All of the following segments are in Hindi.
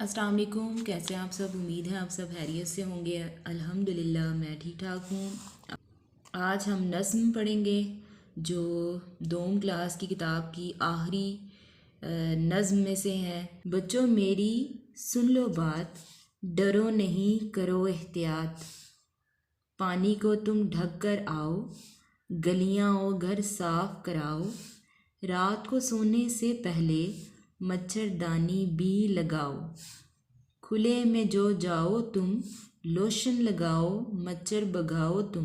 अस्सलाम वालेकुम। कैसे हैं आप सब? उम्मीद है आप सब खैरियत से होंगे। अल्हम्दुलिल्लाह मैं ठीक ठाक हूँ। आज हम नज़्म पढ़ेंगे जो दोम क्लास की किताब की आखिरी नज़्म में से है। बच्चों मेरी सुन लो बात, डरो नहीं करो एहतियात। पानी को तुम ढक कर आओ, गलियाँ और घर साफ कराओ। रात को सोने से पहले मच्छरदानी भी लगाओ। खुले में जो जाओ तुम, लोशन लगाओ, मच्छर भगाओ तुम।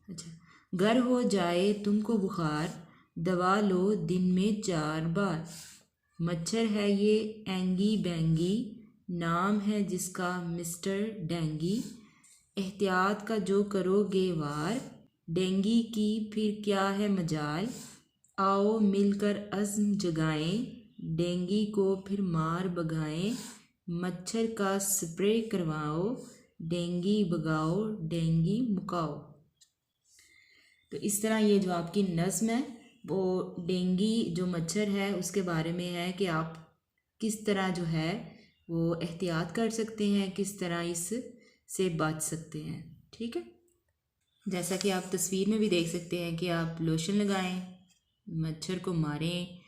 अच्छा, घर हो जाए तुमको बुखार, दवा लो दिन में 4 बार। मच्छर है ये एंगी बैंगी, नाम है जिसका मिस्टर डेंगी। एहतियात का जो करोगे वार, डेंगी की फिर क्या है मजाल। आओ मिलकर अज़्म जगाएं, डेंगी को फिर मार भगाएं। मच्छर का स्प्रे करवाओ, डेंगी भगाओ, डेंगी मुकाओ। तो इस तरह ये जो आपकी नज़्म है वो डेंगी जो मच्छर है उसके बारे में है कि आप किस तरह जो है वो एहतियात कर सकते हैं, किस तरह इस से बच सकते हैं। ठीक है, जैसा कि आप तस्वीर में भी देख सकते हैं कि आप लोशन लगाएं, मच्छर को मारें।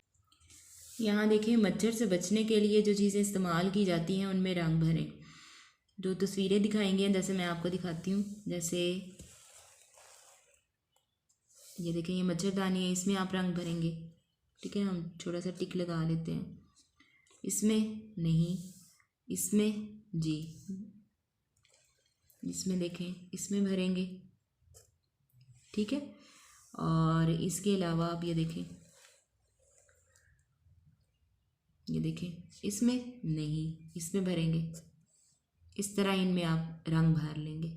यहाँ देखिए, मच्छर से बचने के लिए जो चीज़ें इस्तेमाल की जाती हैं उनमें रंग भरें। जो तस्वीरें दिखाएंगे जैसे मैं आपको दिखाती हूँ, जैसे ये देखें, ये मच्छरदानी है, इसमें आप रंग भरेंगे। ठीक है, हम छोटा सा टिक लगा लेते हैं। इसमें नहीं, इसमें जी, इसमें देखें, इसमें भरेंगे। ठीक है, और इसके अलावा आप ये देखें, ये देखें, इसमें नहीं, इसमें भरेंगे। इस तरह इनमें आप रंग भर लेंगे।